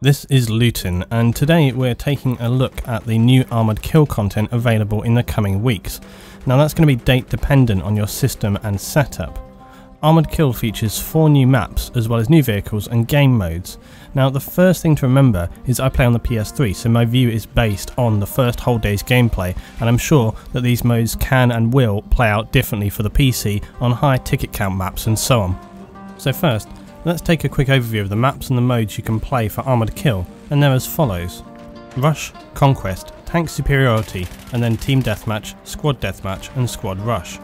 This is Luetin, and today we're taking a look at the new Armoured Kill content available in the coming weeks. Now that's going to be date dependent on your system and setup. Armoured Kill features 4 new maps as well as new vehicles and game modes. Now the first thing to remember is I play on the PS3, so my view is based on the first whole day's gameplay, and I'm sure that these modes can and will play out differently for the PC on higher ticket count maps and so on. So first, let's take a quick overview of the maps and the modes you can play for Armoured Kill, and they're as follows: Rush, Conquest, Tank Superiority, and then Team Deathmatch, Squad Deathmatch and Squad Rush.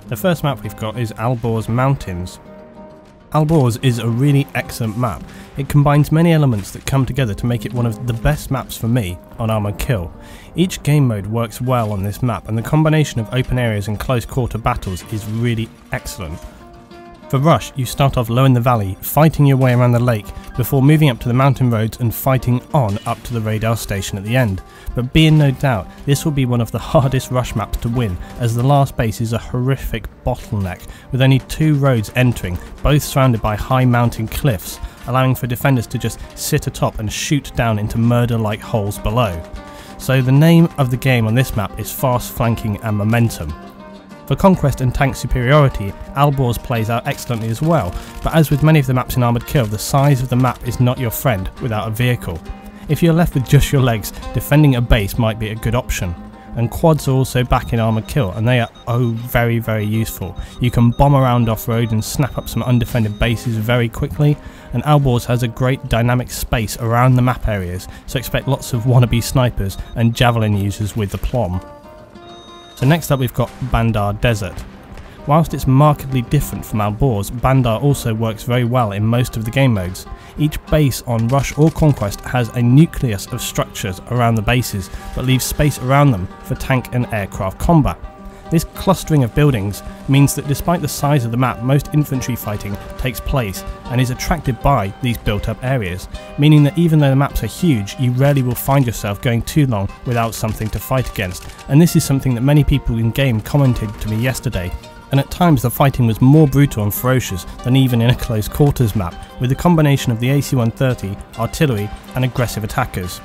The first map we've got is ALBORZ Mountains. ALBORZ is a really excellent map. It combines many elements that come together to make it one of the best maps for me on Armoured Kill. Each game mode works well on this map, and the combination of open areas and close quarter battles is really excellent. For Rush, you start off low in the valley, fighting your way around the lake, before moving up to the mountain roads and fighting on up to the radar station at the end. But be in no doubt, this will be one of the hardest Rush maps to win, as the last base is a horrific bottleneck, with only 2 roads entering, both surrounded by high mountain cliffs, allowing for defenders to just sit atop and shoot down into murder-like holes below. So the name of the game on this map is Fast Flanking and Momentum. For Conquest and Tank Superiority, ALBORZ plays out excellently as well, but as with many of the maps in Armoured Kill, the size of the map is not your friend without a vehicle. If you're left with just your legs, defending a base might be a good option. And quads are also back in Armoured Kill, and they are very useful. You can bomb around off-road and snap up some undefended bases very quickly, and ALBORZ has a great dynamic space around the map areas, so expect lots of wannabe snipers and javelin users with the plom. So next up we've got BANDAR Desert. Whilst it's markedly different from ALBORZ, BANDAR also works very well in most of the game modes. Each base on Rush or Conquest has a nucleus of structures around the bases, but leaves space around them for tank and aircraft combat. This clustering of buildings means that despite the size of the map, most infantry fighting takes place and is attracted by these built up areas, meaning that even though the maps are huge, you rarely will find yourself going too long without something to fight against, and this is something that many people in game commented to me yesterday. And at times the fighting was more brutal and ferocious than even in a close quarters map, with a combination of the AC-130, artillery and aggressive attackers.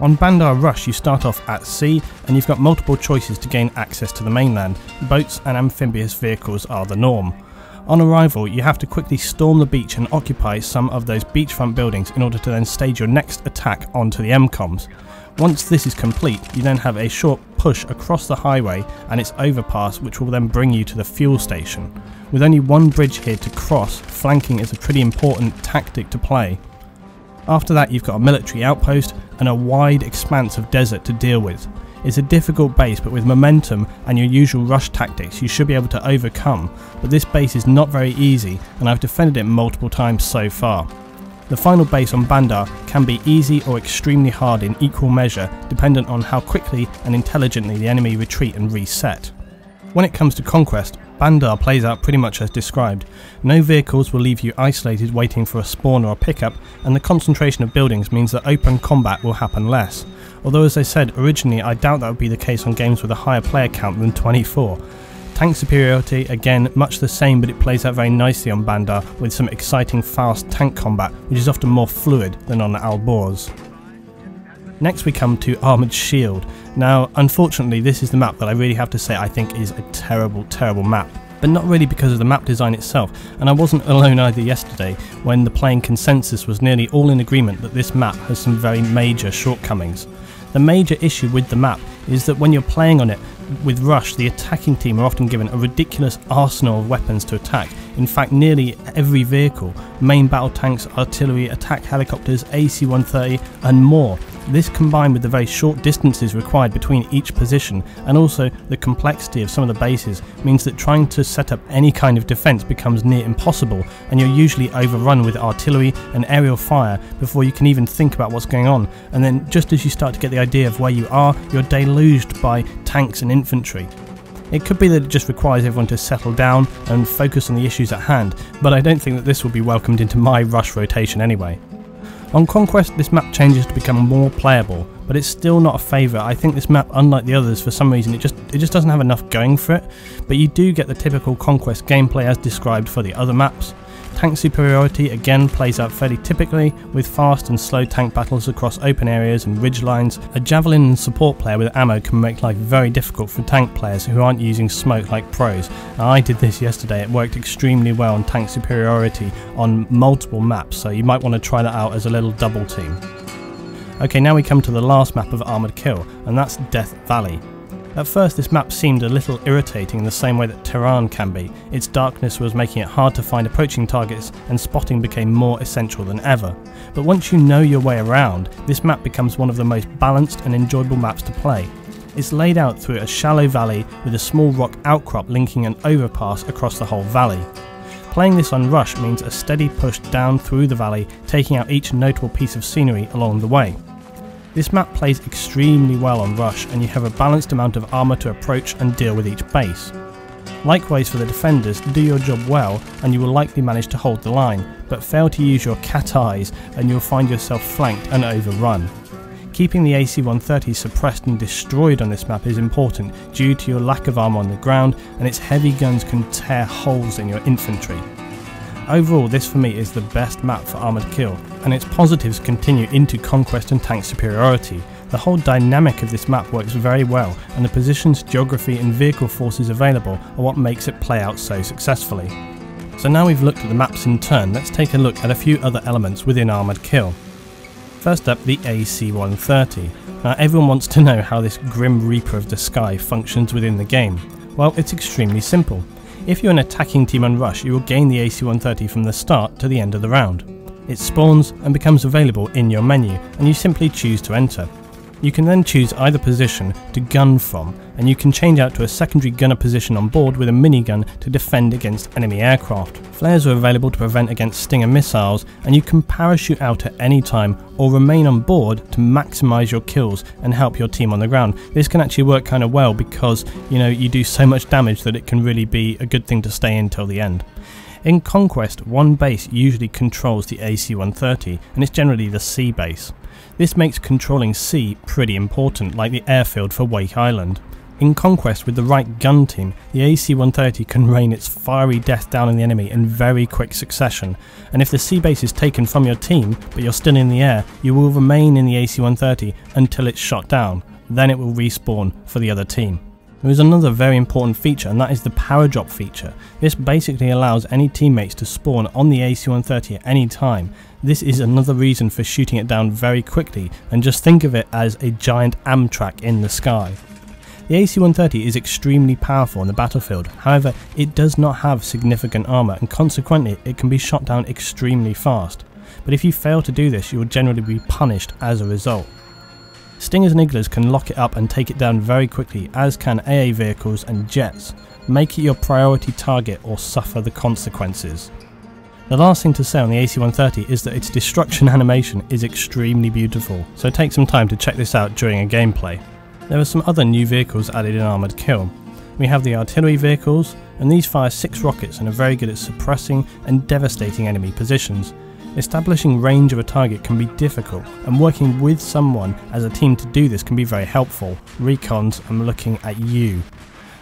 On BANDAR Rush you start off at sea, and you've got multiple choices to gain access to the mainland. Boats and amphibious vehicles are the norm. On arrival you have to quickly storm the beach and occupy some of those beachfront buildings in order to then stage your next attack onto the MCOMs. Once this is complete, you then have a short push across the highway and its overpass, which will then bring you to the fuel station. With only one bridge here to cross, flanking is a pretty important tactic to play. After that you've got a military outpost and a wide expanse of desert to deal with. It's a difficult base, but with momentum and your usual rush tactics you should be able to overcome, but this base is not very easy and I've defended it multiple times so far. The final base on BANDAR can be easy or extremely hard in equal measure, dependent on how quickly and intelligently the enemy retreat and reset. When it comes to Conquest, BANDAR plays out pretty much as described. No vehicles will leave you isolated waiting for a spawn or a pickup, and the concentration of buildings means that open combat will happen less. Although as I said originally, I doubt that would be the case on games with a higher player count than 24. Tank Superiority, again much the same, but it plays out very nicely on BANDAR with some exciting fast tank combat, which is often more fluid than on ALBORZ. Next we come to Armoured Shield. Now unfortunately this is the map that I really have to say I think is a terrible map. But not really because of the map design itself, and I wasn't alone either yesterday when the playing consensus was nearly all in agreement that this map has some very major shortcomings. The major issue with the map is that when you're playing on it with Rush, the attacking team are often given a ridiculous arsenal of weapons to attack. In fact, nearly every vehicle, main battle tanks, artillery, attack helicopters, AC-130 and more. This combined with the very short distances required between each position, and also the complexity of some of the bases, means that trying to set up any kind of defence becomes near impossible, and you're usually overrun with artillery and aerial fire before you can even think about what's going on, and then just as you start to get the idea of where you are, you're deluged by tanks and infantry. It could be that it just requires everyone to settle down and focus on the issues at hand, but I don't think that this will be welcomed into my Rush rotation anyway. On Conquest this map changes to become more playable, but it's still not a favourite. I think this map, unlike the others, for some reason it just doesn't have enough going for it, but you do get the typical Conquest gameplay as described for the other maps. Tank superiority again plays out fairly typically, with fast and slow tank battles across open areas and ridge lines. A javelin and support player with ammo can make life very difficult for tank players who aren't using smoke like pros. Now, I did this yesterday, it worked extremely well on tank superiority on multiple maps, so you might want to try that out as a little double team. Okay, now we come to the last map of Armoured Kill, and that's Death Valley. At first this map seemed a little irritating in the same way that Tehran can be. Its darkness was making it hard to find approaching targets and spotting became more essential than ever. But once you know your way around, this map becomes one of the most balanced and enjoyable maps to play. It's laid out through a shallow valley with a small rock outcrop linking an overpass across the whole valley. Playing this on rush means a steady push down through the valley, taking out each notable piece of scenery along the way. This map plays extremely well on rush and you have a balanced amount of armour to approach and deal with each base. Likewise for the defenders, do your job well and you will likely manage to hold the line, but fail to use your cat eyes and you'll find yourself flanked and overrun. Keeping the AC-130 suppressed and destroyed on this map is important due to your lack of armour on the ground, and its heavy guns can tear holes in your infantry. Overall, this for me is the best map for Armoured Kill, and its positives continue into Conquest and Tank superiority. The whole dynamic of this map works very well, and the positions, geography and vehicle forces available are what makes it play out so successfully. So now we've looked at the maps in turn, let's take a look at a few other elements within Armoured Kill. First up, the AC-130. Now everyone wants to know how this Grim Reaper of the Sky functions within the game. Well, it's extremely simple. If you're an attacking team on rush, you will gain the AC-130 from the start to the end of the round. It spawns and becomes available in your menu, and you simply choose to enter. You can then choose either position to gun from, and you can change out to a secondary gunner position on board with a minigun to defend against enemy aircraft. Flares are available to prevent against Stinger missiles, and you can parachute out at any time or remain on board to maximise your kills and help your team on the ground. This can actually work kind of well because you do so much damage that it can really be a good thing to stay in till the end. In Conquest, one base usually controls the AC-130, and it's generally the C base. This makes controlling C pretty important, like the airfield for Wake Island. In Conquest, with the right gun team, the AC-130 can rain its fiery death down on the enemy in very quick succession, and if the C base is taken from your team, but you're still in the air, you will remain in the AC-130 until it's shot down, then it will respawn for the other team. There is another very important feature, and that is the power drop feature. This basically allows any teammates to spawn on the AC-130 at any time. This is another reason for shooting it down very quickly, and just think of it as a giant Amtrak in the sky. The AC-130 is extremely powerful on the battlefield, however it does not have significant armour and consequently it can be shot down extremely fast. But if you fail to do this, you will generally be punished as a result. Stingers and Igglers can lock it up and take it down very quickly, as can AA vehicles and jets. Make it your priority target or suffer the consequences. The last thing to say on the AC-130 is that its destruction animation is extremely beautiful, so take some time to check this out during a gameplay. There are some other new vehicles added in Armoured Kill. We have the artillery vehicles, and these fire 6 rockets and are very good at suppressing and devastating enemy positions. Establishing range of a target can be difficult, and working with someone as a team to do this can be very helpful. Recons, I'm looking at you.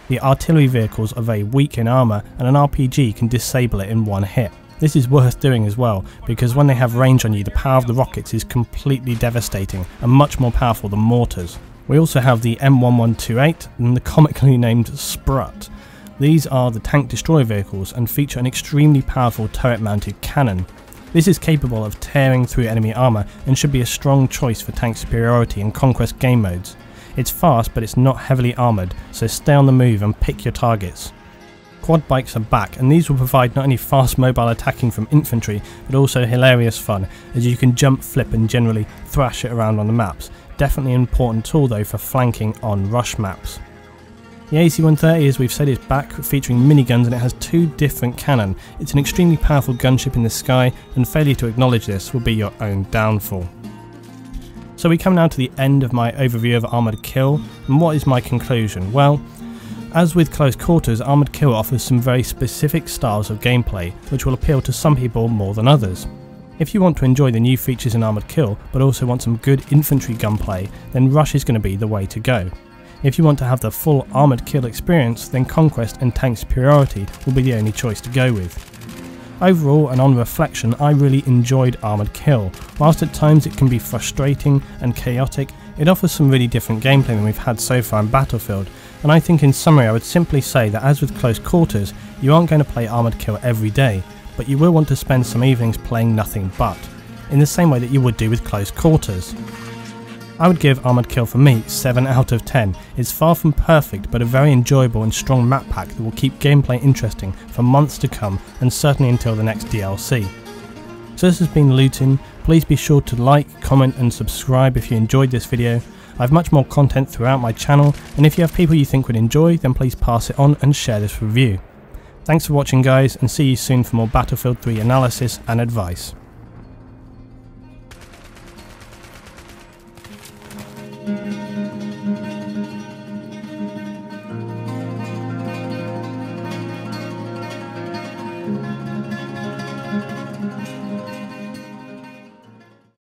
The artillery vehicles are very weak in armour, and an RPG can disable it in one hit. This is worth doing as well, because when they have range on you, the power of the rockets is completely devastating and much more powerful than mortars. We also have the M1128 and the comically named Sprut. These are the tank destroyer vehicles and feature an extremely powerful turret mounted cannon. This is capable of tearing through enemy armour and should be a strong choice for tank superiority in Conquest game modes. It's fast, but it's not heavily armoured, so stay on the move and pick your targets. Quad bikes are back, and these will provide not only fast mobile attacking from infantry, but also hilarious fun, as you can jump, flip and generally thrash it around on the maps. Definitely an important tool though for flanking on rush maps. The AC-130, as we've said, is back, featuring miniguns, and it has 2 different cannon. It's an extremely powerful gunship in the sky, and failure to acknowledge this will be your own downfall. So we come now to the end of my overview of Armoured Kill, and what is my conclusion? Well, as with Close Quarters, Armoured Kill offers some very specific styles of gameplay, which will appeal to some people more than others. If you want to enjoy the new features in Armoured Kill, but also want some good infantry gunplay, then Rush is going to be the way to go. If you want to have the full Armoured Kill experience, then Conquest and Tank Superiority will be the only choice to go with. Overall, and on reflection, I really enjoyed Armoured Kill. Whilst at times it can be frustrating and chaotic, it offers some really different gameplay than we've had so far in Battlefield, and I think in summary I would simply say that as with Close Quarters, you aren't going to play Armoured Kill every day, but you will want to spend some evenings playing nothing but, in the same way that you would do with Close Quarters. I would give Armoured Kill for me 7 out of 10. It's far from perfect, but a very enjoyable and strong map pack that will keep gameplay interesting for months to come, and certainly until the next DLC. So this has been Luetin. Please be sure to like, comment and subscribe if you enjoyed this video. I have much more content throughout my channel, and if you have people you think would enjoy, then please pass it on and share this review. Thanks for watching guys, and see you soon for more Battlefield 3 analysis and advice.